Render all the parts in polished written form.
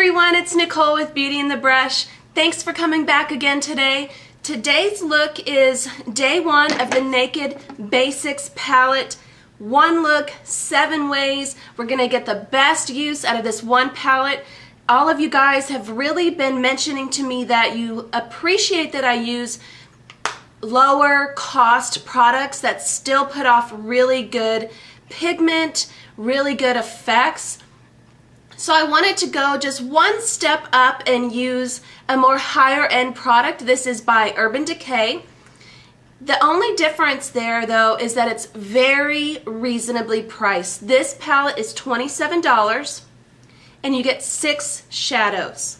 everyone, it's Nicole with Beauty and the Brush. Thanks for coming back again today. Today's look is day one of the Naked Basics palette. One look, 7 ways. We're gonna get the best use out of this one palette. All of you guys have really been mentioning to me that you appreciate that I use lower cost products that still put off really good pigment, really good effects. So I wanted to go just one step up and use a more higher end product. This is by Urban Decay. The only difference there though is that it's very reasonably priced. This palette is $27 and you get 6 shadows.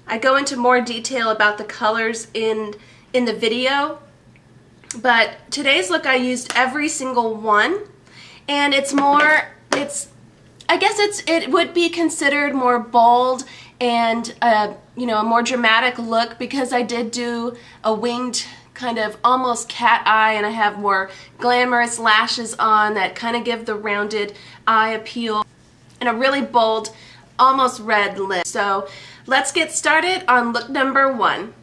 I go into more detail about the colors in the video, but today's look I used every single one, and I guess it would be considered more bold and a more dramatic look because I did do a winged kind of almost cat eye, and I have more glamorous lashes on that kind of give the rounded eye appeal, and a really bold almost red lip. So let's get started on look number 1.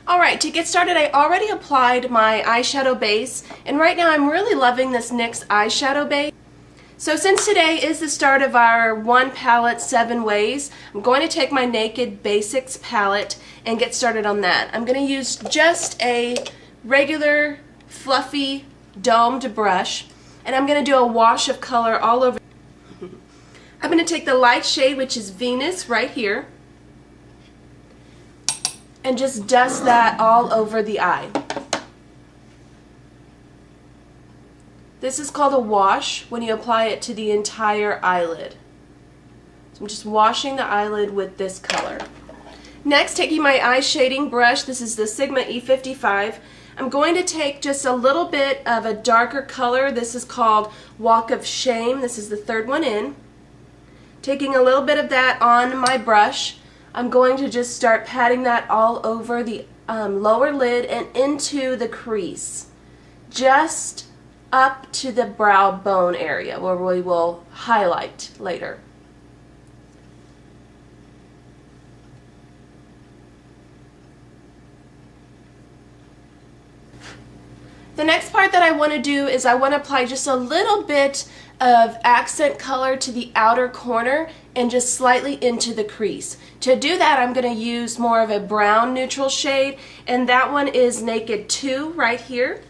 Alright, to get started, I already applied my eyeshadow base, and right now I'm really loving this NYX eyeshadow base. So since today is the start of our one palette 7 ways, I'm going to take my Naked Basics palette and get started on that. I'm going to use just a regular fluffy domed brush, and I'm going to do a wash of color all over. I'm going to take the light shade, which is Venus, right here, and just dust that all over the eye. This is called a wash when you apply it to the entire eyelid. So I'm just washing the eyelid with this color. Next, taking my eye shading brush, this is the Sigma E55, I'm going to take just a little bit of a darker color. This is called Walk of Shame. This is the 3rd one in. Taking a little bit of that on my brush, I'm going to just start patting that all over the lower lid and into the crease, just up to the brow bone area where we will highlight later. The next part that I want to do is I want to apply just a little bit of accent color to the outer corner and just slightly into the crease. To do that, I'm going to use more of a brown neutral shade, and that one is Naked 2 right here.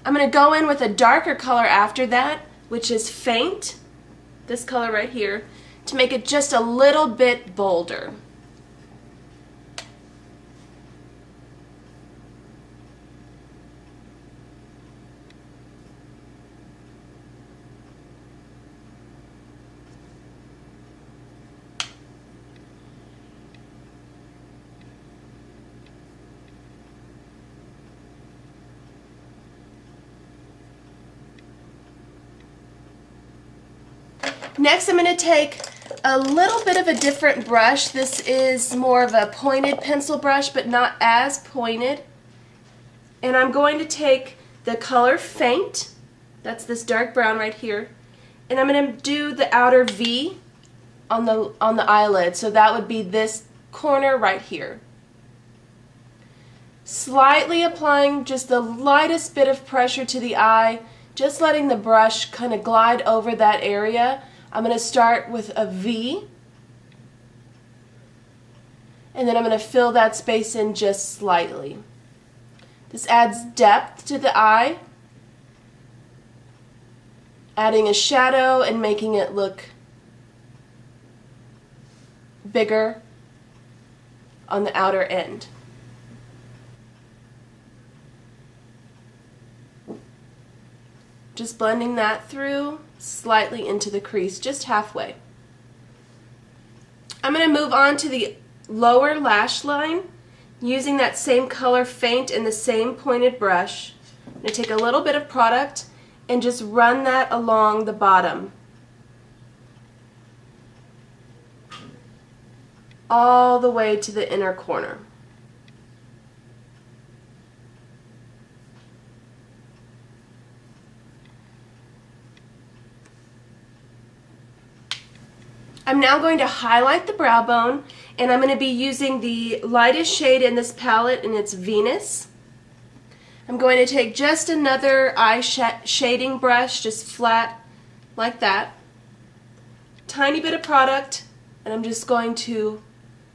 I'm going to go in with a darker color after that, which is Faint, this color right here, to make it just a little bit bolder. Next, I'm going to take a little bit of a different brush. This is more of a pointed pencil brush, but not as pointed. And I'm going to take the color Faint, that's this dark brown right here, and I'm going to do the outer V on the eyelid. So that would be this corner right here. Slightly applying just the lightest bit of pressure to the eye, just letting the brush kind of glide over that area. I'm going to start with a V, and then I'm going to fill that space in just slightly. This adds depth to the eye, adding a shadow and making it look bigger on the outer end. Just blending that through slightly into the crease, just halfway. I'm going to move on to the lower lash line using that same color Faint and the same pointed brush. I'm going to take a little bit of product and just run that along the bottom. all the way to the inner corner. I'm now going to highlight the brow bone, and I'm going to be using the lightest shade in this palette, and it's Venus. I'm going to take just another eye shading brush, just flat like that. Tiny bit of product, and I'm just going to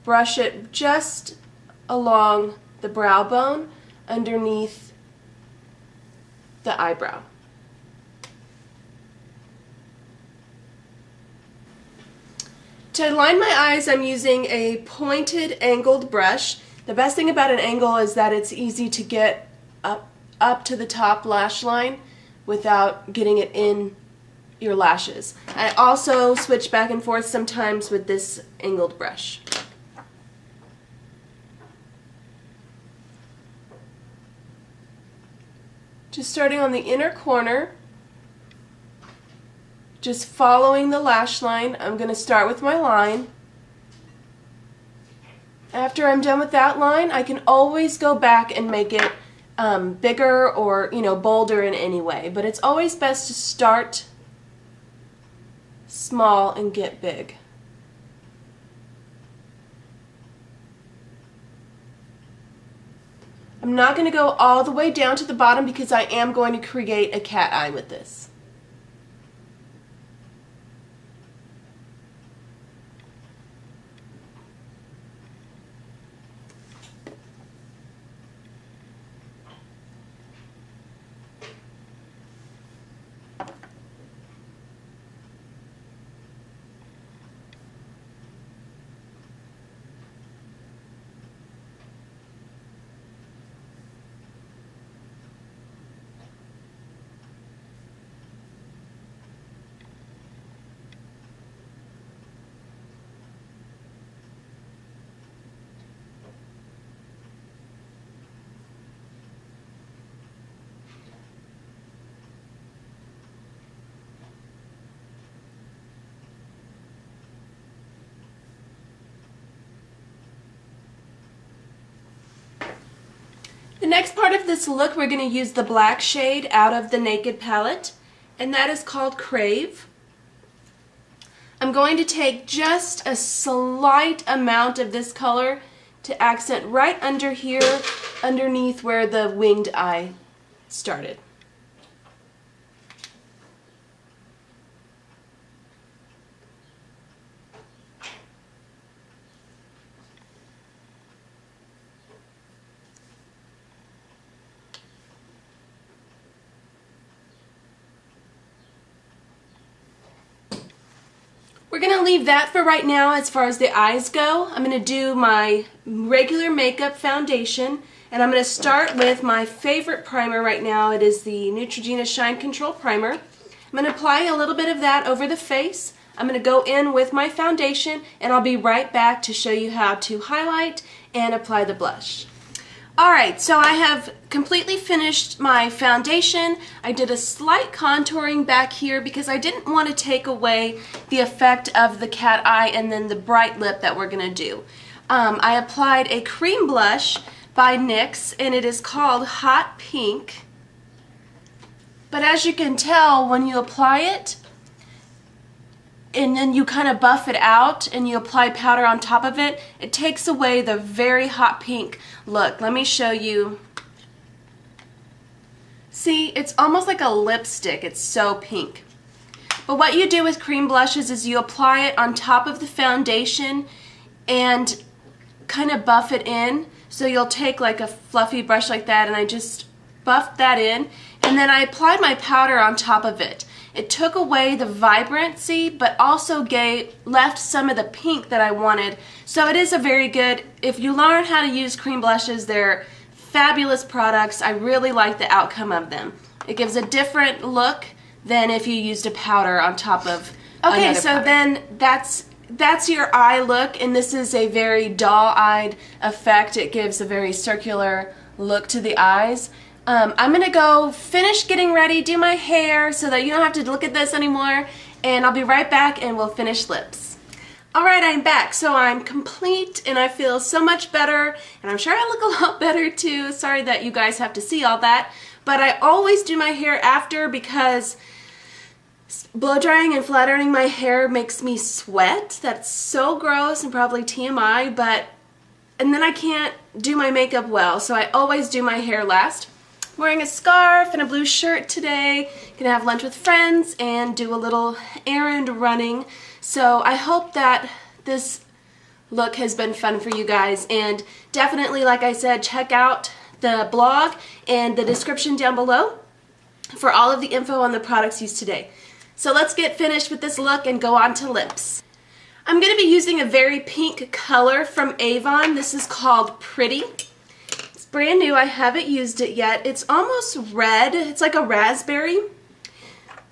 brush it just along the brow bone underneath the eyebrow. To line my eyes, I'm using a pointed angled brush. The best thing about an angle is that it's easy to get up to the top lash line without getting it in your lashes. I also switch back and forth sometimes with this angled brush. Just starting on the inner corner, just following the lash line. I'm going to start with my line. After I'm done with that line, I can always go back and make it bigger or, bolder in any way. But it's always best to start small and get big. I'm not going to go all the way down to the bottom because I am going to create a cat eye with this. The next part of this look, we're going to use the black shade out of the Naked palette, and that is called Crave. I'm going to take just a slight amount of this color to accent right under here, underneath where the winged eye started. We're going to leave that for right now as far as the eyes go. I'm going to do my regular makeup foundation, and I'm going to start with my favorite primer right now. It is the Neutrogena Shine Control Primer. I'm going to apply a little bit of that over the face. I'm going to go in with my foundation, and I'll be right back to show you how to highlight and apply the blush. Alright, so I have completely finished my foundation. I did a slight contouring back here because I didn't want to take away the effect of the cat eye and then the bright lip that we're going to do. I applied a cream blush by NYX, and it is called Hot Pink. But as you can tell, when you apply it, and then you kind of buff it out and you apply powder on top of it, it takes away the very hot pink look. Let me show you. See, it's almost like a lipstick. It's so pink. But what you do with cream blushes is you apply it on top of the foundation and kind of buff it in. So you'll take like a fluffy brush like that, and I just buffed that in, and then I applied my powder on top of it. It took away the vibrancy, but also left some of the pink that I wanted. So it is a very good, if you learn how to use cream blushes, they're fabulous products. I really like the outcome of them. It gives a different look than if you used a powder on top of another powder. Then that's your eye look, and this is a very doll-eyed effect. It gives a very circular look to the eyes. I'm going to go finish getting ready, do my hair so that you don't have to look at this anymore, and I'll be right back and we'll finish lips. Alright, I'm back. So I'm complete and I feel so much better, and I'm sure I look a lot better too. Sorry that you guys have to see all that, but I always do my hair after because Blow drying and flat ironing my hair makes me sweat. That's so gross and probably TMI, and then I can't do my makeup well, so I always do my hair last. I'm wearing a scarf and a blue shirt today. Gonna have lunch with friends and do a little errand running. So I hope that this look has been fun for you guys, and definitely, like I said, check out the blog and the description down below for all of the info on the products used today. So let's get finished with this look and go on to lips. I'm going to be using a very pink color from Avon. This is called Pretty. It's brand new. I haven't used it yet. It's almost red. It's like a raspberry.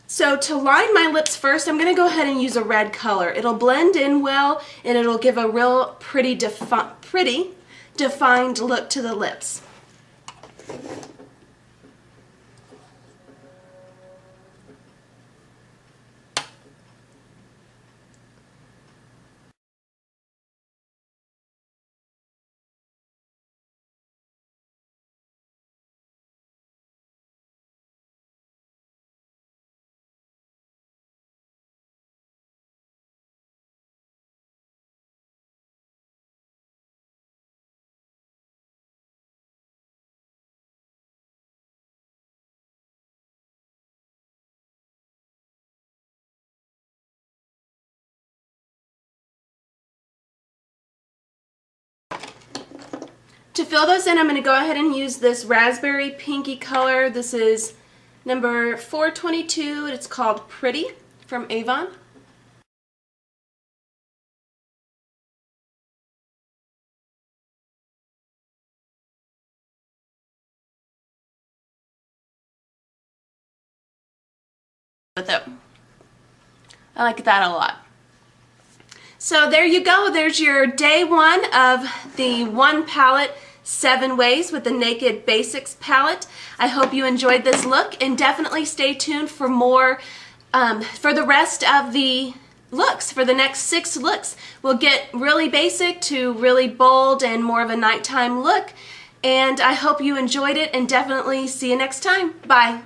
So to line my lips first, I'm going to go ahead and use a red color. It'll blend in well, and it'll give a real pretty defined look to the lips. To fill those in, I'm going to go ahead and use this raspberry pinky color. This is number 422. It's called Pretty from Avon. With it. I like that a lot. So there you go. There's your day one of the one palette 7 ways with the Naked Basics palette. I hope you enjoyed this look, and definitely stay tuned for more for the rest of the looks. For the next 6 looks, we'll get really basic to really bold and more of a nighttime look, and I hope you enjoyed it, and definitely see you next time. Bye.